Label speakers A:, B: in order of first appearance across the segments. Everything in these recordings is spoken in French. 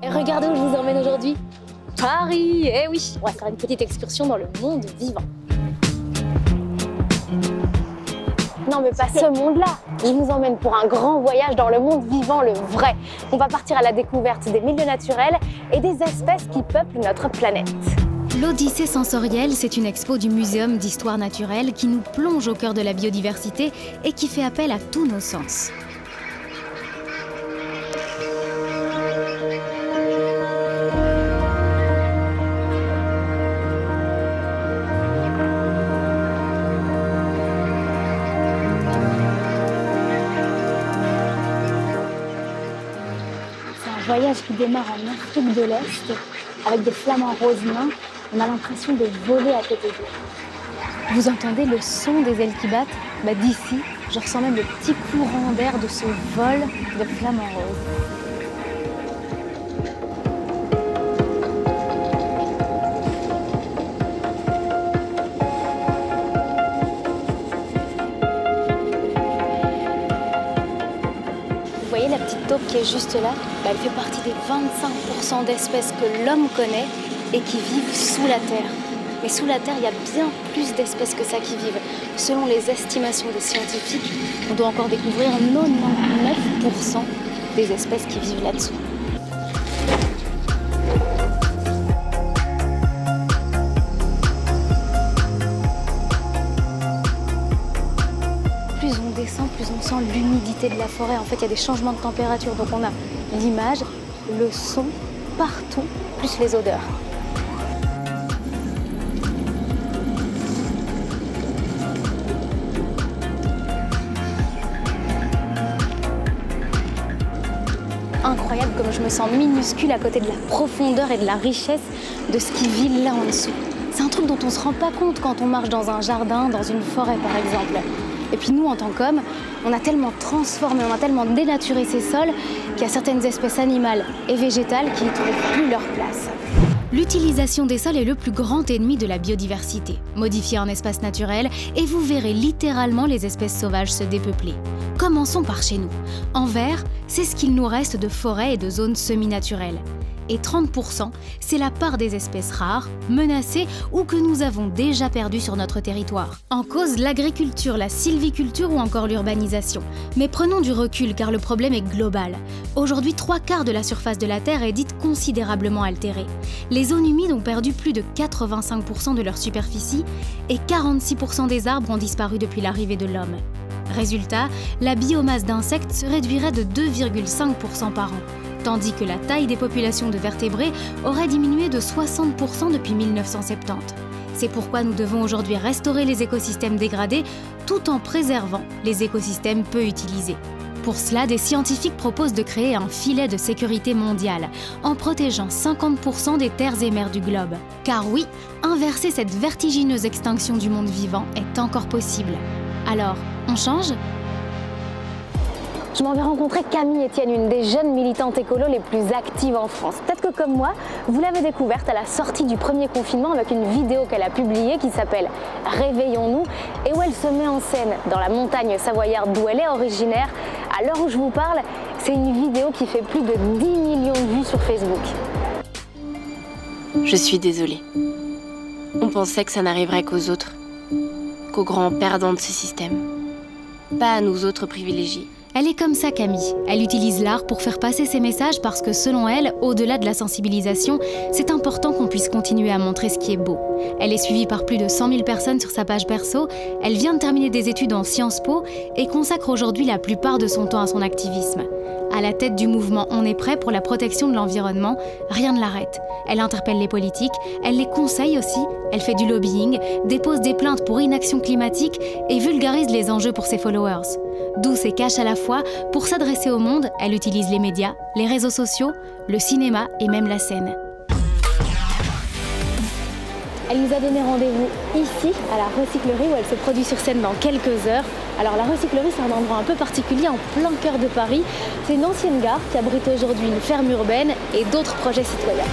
A: Et regardez où je vous emmène aujourd'hui. Paris, eh oui, on va faire une petite excursion dans le monde vivant. Non mais pas ce monde-là, je vous emmène pour un grand voyage dans le monde vivant, le vrai. On va partir à la découverte des milieux naturels et des espèces qui peuplent notre planète.
B: L'Odyssée sensorielle, c'est une expo du Muséum d'histoire naturelle qui nous plonge au cœur de la biodiversité et qui fait appel à tous nos sens.
A: Voyage qui démarre en Afrique de l'Est avec des flamants roses nains. On a l'impression de voler à côté d'eux. Vous entendez le son des ailes qui battent? D'ici, je ressens même le petit courant d'air de ce vol de flamants roses. Vous voyez la petite taupe qui est juste là? Elle fait partie des 25% d'espèces que l'homme connaît et qui vivent sous la terre. Mais sous la terre, il y a bien plus d'espèces que ça qui vivent. Selon les estimations des scientifiques, on doit encore découvrir 99% des espèces qui vivent là-dessous. Plus on descend, plus on sent l'humidité de la forêt. En fait, il y a des changements de température. Donc on a l'image, le son, partout, plus les odeurs. Incroyable comme je me sens minuscule à côté de la profondeur et de la richesse de ce qui vit là en dessous. C'est un truc dont on ne se rend pas compte quand on marche dans un jardin, dans une forêt par exemple. Et puis nous, en tant qu'hommes, on a tellement transformé, on a tellement dénaturé ces sols qu'il y a certaines espèces animales et végétales qui n'y trouvent plus leur place.
B: L'utilisation des sols est le plus grand ennemi de la biodiversité. Modifiez un espace naturel et vous verrez littéralement les espèces sauvages se dépeupler. Commençons par chez nous. En vert, c'est ce qu'il nous reste de forêts et de zones semi-naturelles. Et 30%, c'est la part des espèces rares, menacées ou que nous avons déjà perdues sur notre territoire. En cause, l'agriculture, la sylviculture ou encore l'urbanisation. Mais prenons du recul car le problème est global. Aujourd'hui, 3/4 de la surface de la Terre est dite considérablement altérée. Les zones humides ont perdu plus de 85% de leur superficie et 46% des arbres ont disparu depuis l'arrivée de l'homme. Résultat, la biomasse d'insectes se réduirait de 2,5% par an, tandis que la taille des populations de vertébrés aurait diminué de 60% depuis 1970. C'est pourquoi nous devons aujourd'hui restaurer les écosystèmes dégradés tout en préservant les écosystèmes peu utilisés. Pour cela, des scientifiques proposent de créer un filet de sécurité mondiale en protégeant 50% des terres et mers du globe. Car oui, inverser cette vertigineuse extinction du monde vivant est encore possible. Alors, on change ?
A: Je m'en vais rencontrer Camille Etienne, une des jeunes militantes écolos les plus actives en France. Peut-être que comme moi, vous l'avez découverte à la sortie du premier confinement avec une vidéo qu'elle a publiée qui s'appelle « Réveillons-nous » et où elle se met en scène dans la montagne savoyarde d'où elle est originaire. À l'heure où je vous parle, c'est une vidéo qui fait plus de 10 millions de vues sur Facebook.
C: Je suis désolée. On pensait que ça n'arriverait qu'aux autres, qu'aux grands perdants de ce système. Pas à nous autres privilégiés.
B: Elle est comme ça, Camille. Elle utilise l'art pour faire passer ses messages parce que selon elle, au-delà de la sensibilisation, c'est important qu'on puisse continuer à montrer ce qui est beau. Elle est suivie par plus de 100 000 personnes sur sa page perso, elle vient de terminer des études en Sciences Po et consacre aujourd'hui la plupart de son temps à son activisme. À la tête du mouvement On est prêt pour la protection de l'environnement, rien ne l'arrête. Elle interpelle les politiques, elle les conseille aussi, elle fait du lobbying, dépose des plaintes pour inaction climatique et vulgarise les enjeux pour ses followers. Douce et cash à la fois, pour s'adresser au monde, elle utilise les médias, les réseaux sociaux, le cinéma et même la scène.
A: Elle nous a donné rendez-vous ici, à la recyclerie, où elle se produit sur scène dans quelques heures. Alors la recyclerie, c'est un endroit un peu particulier en plein cœur de Paris. C'est une ancienne gare qui abrite aujourd'hui une ferme urbaine et d'autres projets citoyens.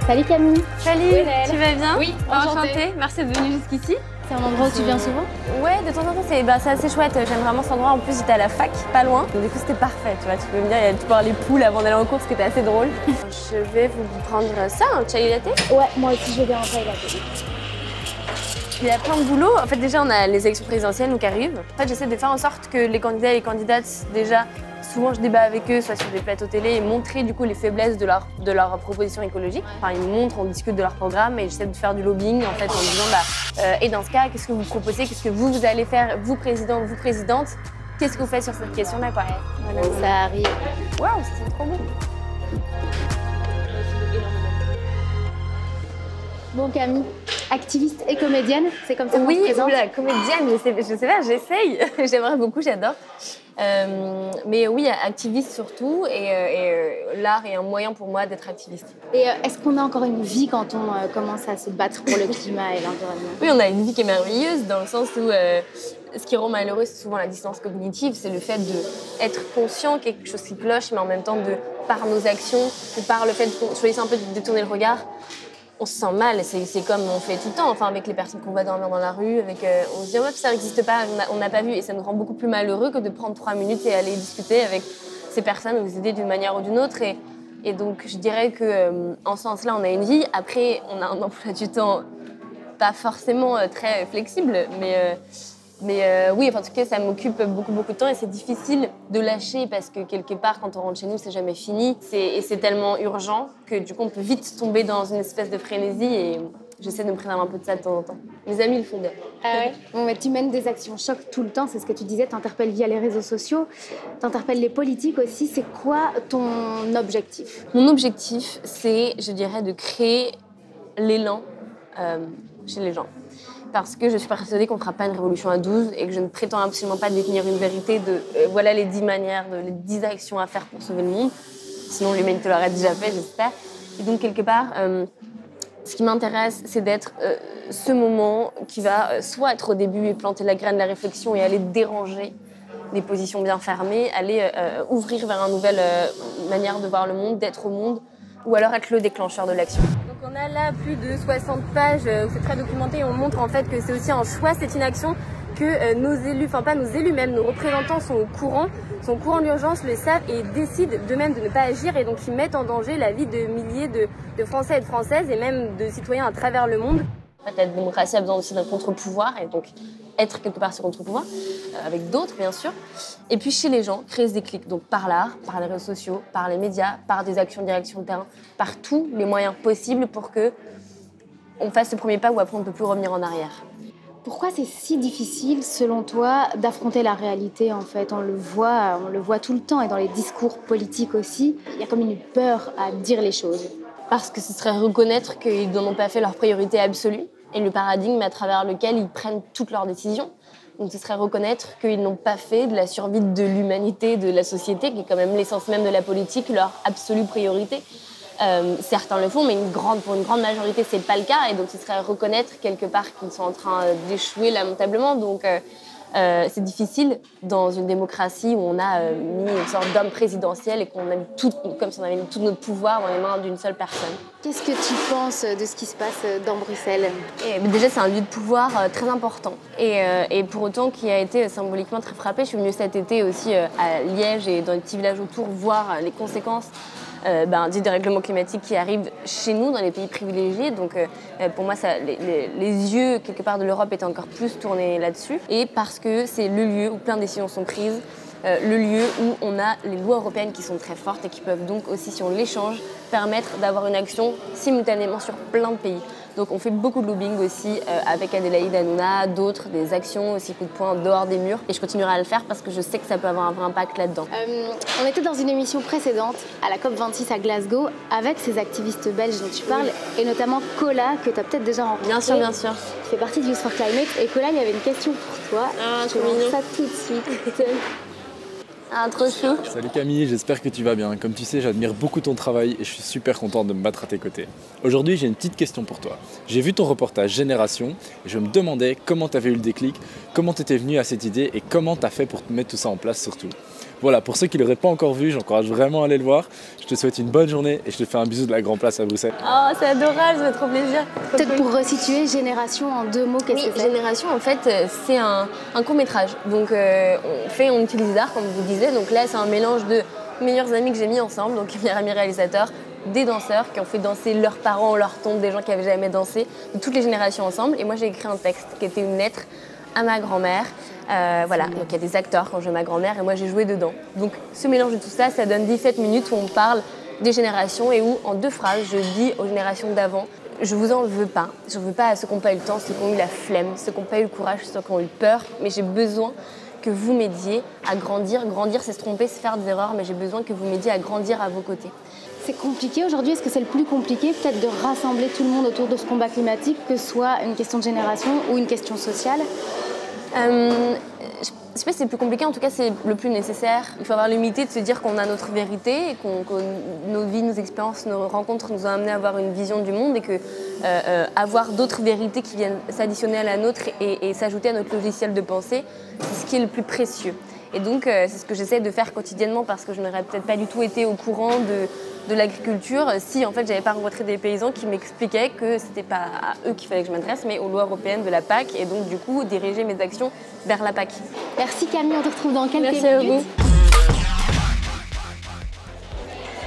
A: Salut Camille.
D: Salut, tu vas bien?
A: Oui,
D: enchantée. Merci d'être venue jusqu'ici.
A: C'est un endroit où tu viens souvent?
C: Ouais, de temps en temps, c'est assez chouette. J'aime vraiment cet endroit. En plus, j'étais à la fac, pas loin. Donc, du coup, c'était parfait. Tu vois, tu peux venir, tu peux voir les poules avant d'aller en cours, ce qui était assez drôle. Je vais vous prendre ça, un chai latte.
A: Ouais, moi aussi, je veux bien rentrer latte.
C: Il y a plein de boulot. En fait, déjà, on a les élections présidentielles qui arrivent. En fait, j'essaie de faire en sorte que les candidats et les candidates, déjà, souvent je débat avec eux, soit sur des plateaux télé, et montrer du coup les faiblesses de leur proposition écologique. Enfin, ils me montrent, on discute de leur programme, et j'essaie de faire du lobbying en fait en disant et dans ce cas, qu'est-ce que vous proposez, qu'est-ce que vous allez faire, vous président, vous présidente, qu'est-ce que vous faites sur cette question-là quoi.
A: Voilà, ça arrive.
C: Waouh, c'est trop beau.
A: Bon Camille, activiste et comédienne, c'est comme ça qu'on
C: oui,
A: se présente?
C: Oui, comédienne, je sais pas, j'essaye, j'aimerais beaucoup, j'adore. Mais oui, activiste surtout, et l'art est un moyen pour moi d'être activiste.
A: Et est-ce qu'on a encore une vie quand on commence à se battre pour le climat et l'environnement?
C: Oui, on a une vie qui est merveilleuse dans le sens où ce qui rend malheureux, c'est souvent la distance cognitive, c'est le fait d'être conscient qu'il y a quelque chose qui cloche, mais en même temps, par nos actions, ou par le fait de choisir un peu de détourner le regard, on se sent mal, c'est comme on fait tout le temps, enfin avec les personnes qu'on voit dormir dans la rue, on se dit ouais, ça n'existe pas, on n'a pas vu, et ça nous rend beaucoup plus malheureux que de prendre 3 minutes et aller discuter avec ces personnes ou les aider d'une manière ou d'une autre. Et donc je dirais que en ce sens-là, on a une vie. Après, on a un emploi du temps pas forcément très flexible, mais oui, en tout cas, ça m'occupe beaucoup de temps et c'est difficile de lâcher parce que quelque part, quand on rentre chez nous, c'est jamais fini. Et c'est tellement urgent que du coup, on peut vite tomber dans une espèce de frénésie et j'essaie de me préserver un peu de ça de temps en temps. Mes amis le font bien.
A: Ah ouais. Bon, mais tu mènes des actions choc tout le temps, c'est ce que tu disais, t'interpelles via les réseaux sociaux, t'interpelles les politiques aussi. C'est quoi ton objectif?
C: Mon objectif, c'est, je dirais, de créer l'élan chez les gens. Parce que je suis persuadée qu'on ne fera pas une révolution à 12 et que je ne prétends absolument pas détenir une vérité de voilà les 10 manières, les 10 actions à faire pour sauver le monde. Sinon, l'humanité l'aurait déjà fait, j'espère. Et donc, quelque part, ce qui m'intéresse, c'est d'être ce moment qui va soit être au début et planter la graine de la réflexion et aller déranger des positions bien fermées, aller ouvrir vers une nouvelle manière de voir le monde, d'être au monde, ou alors être le déclencheur de l'action. Donc on a là plus de 60 pages où c'est très documenté et on montre en fait que c'est aussi un choix, c'est une action que nos élus, enfin pas nos élus même, nos représentants sont au courant de l'urgence, le savent et décident d'eux-mêmes de ne pas agir et donc ils mettent en danger la vie de milliers de Français et de Françaises et même de citoyens à travers le monde. En fait, la démocratie a besoin aussi d'un contre-pouvoir et donc être quelque part ce contre-pouvoir, avec d'autres bien sûr. Et puis chez les gens, créer ce déclic, donc par l'art, par les réseaux sociaux, par les médias, par des actions de direction de terrain, par tous les moyens possibles pour que on fasse ce premier pas où après on ne peut plus revenir en arrière.
A: Pourquoi c'est si difficile, selon toi, d'affronter la réalité en fait? On le voit tout le temps et dans les discours politiques aussi, il y a comme une peur à dire les choses.
C: Parce que ce serait reconnaître qu'ils n'en ont pas fait leur priorité absolue et le paradigme à travers lequel ils prennent toutes leurs décisions. Donc ce serait reconnaître qu'ils n'ont pas fait de la survie de l'humanité, de la société, qui est quand même l'essence même de la politique, leur absolue priorité. Certains le font, mais pour une grande majorité, c'est pas le cas. Et donc ce serait reconnaître quelque part qu'ils sont en train d'échouer lamentablement. Donc c'est difficile dans une démocratie où on a mis une sorte d'homme présidentiel et qu'on a mis comme si on avait mis tout notre pouvoir dans les mains d'une seule personne.
A: Qu'est-ce que tu penses de ce qui se passe dans Bruxelles?
C: Déjà, c'est un lieu de pouvoir très important et pour autant qui a été symboliquement très frappé. Je suis venue cet été aussi à Liège et dans les petits villages autour voir les conséquences du dérèglement climatique qui arrive chez nous, dans les pays privilégiés. Donc pour moi, les yeux, quelque part, de l'Europe étaient encore plus tournés là-dessus. Et parce que c'est le lieu où plein de décisions sont prises, le lieu où on a les lois européennes qui sont très fortes et qui peuvent donc aussi, si on les change, permettre d'avoir une action simultanément sur plein de pays. Donc on fait beaucoup de lobbying aussi avec Adélaïde Hanouna, d'autres, des actions aussi coup de poing dehors des murs. Et je continuerai à le faire parce que je sais que ça peut avoir un vrai impact là-dedans.
A: On était dans une émission précédente à la COP26 à Glasgow avec ces activistes belges dont tu parles et notamment Cola que tu as peut-être déjà rencontré.
C: Bien sûr, bien sûr.
A: Qui fait partie du Youth for Climate. Et Cola, il y avait une question pour toi.
C: Ah,
A: je te montre ça tout de suite.
C: Ah, trop chou.
D: Salut Camille, j'espère que tu vas bien. Comme tu sais, j'admire beaucoup ton travail et je suis super content de me battre à tes côtés. Aujourd'hui, j'ai une petite question pour toi. J'ai vu ton reportage Génération et je me demandais comment tu avais eu le déclic, comment tu étais venu à cette idée et comment tu as fait pour mettre tout ça en place surtout. Voilà, pour ceux qui ne l'auraient pas encore vu, j'encourage vraiment à aller le voir. Je te souhaite une bonne journée et je te fais un bisou de la Grand Place à Bruxelles.
C: Oh, c'est adorable, ça fait trop plaisir.
A: Peut-être pour resituer, Génération en 2 mots, qu'est-ce que c'est?
C: Génération, en fait, c'est un court-métrage. Donc, on utilise l'art, comme je vous disais. Donc là, c'est un mélange de meilleurs amis que j'ai mis ensemble, donc meilleurs amis réalisateurs, des danseurs qui ont fait danser leurs parents, leur tonte, des gens qui n'avaient jamais dansé, de toutes les générations ensemble. Et moi, j'ai écrit un texte qui était une lettre à ma grand-mère. Voilà, donc il y a des acteurs quand je joue ma grand-mère et moi j'ai joué dedans. Donc ce mélange de tout ça, ça donne 17 minutes où on parle des générations et où en 2 phrases, je dis aux générations d'avant, je vous en veux pas. Je veux pas à ceux qui n'ont pas eu le temps, ceux qui ont eu la flemme, ceux qui n'ont pas eu le courage, ceux qui ont eu peur, mais j'ai besoin que vous m'aidiez à grandir. Grandir, c'est se tromper, c'est faire des erreurs, mais j'ai besoin que vous m'aidiez à grandir à vos côtés.
A: C'est compliqué aujourd'hui, est-ce que c'est le plus compliqué peut-être de rassembler tout le monde autour de ce combat climatique, que ce soit une question de génération ou une question sociale?
C: Je sais pas si c'est le plus compliqué, en tout cas c'est le plus nécessaire. Il faut avoir l'humilité de se dire qu'on a notre vérité et que nos vies, nos expériences, nos rencontres nous ont amené à avoir une vision du monde et que avoir d'autres vérités qui viennent s'additionner à la nôtre et s'ajouter à notre logiciel de pensée, c'est ce qui est le plus précieux. Et donc c'est ce que j'essaie de faire quotidiennement parce que je n'aurais peut-être pas du tout été au courant de l'agriculture si en fait j'avais pas rencontré des paysans qui m'expliquaient que c'était pas à eux qu'il fallait que je m'adresse mais aux lois européennes de la PAC et donc du coup diriger mes actions vers la PAC.
A: Merci Camille, on te retrouve dans quelques minutes.
C: Merci à vous.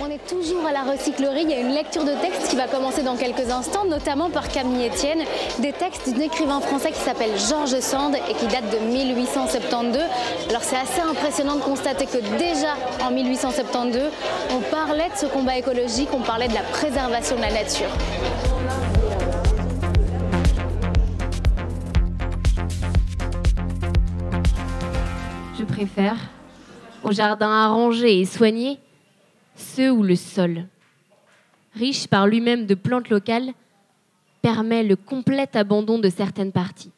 A: On est toujours à la recyclerie, il y a une lecture de texte qui va commencer dans quelques instants, notamment par Camille Etienne, des textes d'un écrivain français qui s'appelle Georges Sand et qui date de 1872. Alors c'est assez impressionnant de constater que déjà en 1872, on parlait de ce combat écologique, on parlait de la préservation de la nature.
E: Je préfère, aux jardins arrangés et soignés, ceux où le sol, riche par lui-même de plantes locales, permet le complet abandon de certaines parties.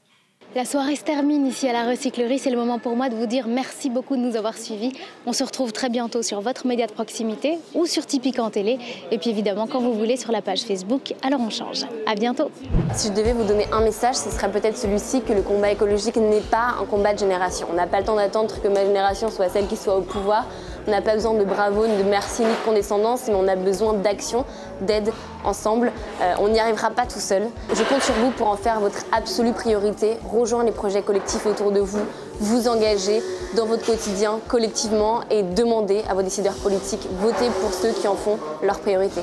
A: La soirée se termine ici à la recyclerie. C'est le moment pour moi de vous dire merci beaucoup de nous avoir suivis. On se retrouve très bientôt sur votre média de proximité ou sur Tipeee en télé. Et puis évidemment, quand vous voulez, sur la page Facebook. Alors on change. À bientôt.
C: Si je devais vous donner un message, ce serait peut-être celui-ci que le combat écologique n'est pas un combat de génération. On n'a pas le temps d'attendre que ma génération soit celle qui soit au pouvoir. On n'a pas besoin de bravo, ni de merci, ni de condescendance, mais on a besoin d'action, d'aide ensemble. On n'y arrivera pas tout seul. Je compte sur vous pour en faire votre absolue priorité. Rejoindre les projets collectifs autour de vous, vous engager dans votre quotidien collectivement et demander à vos décideurs politiques, votez pour ceux qui en font leur priorité.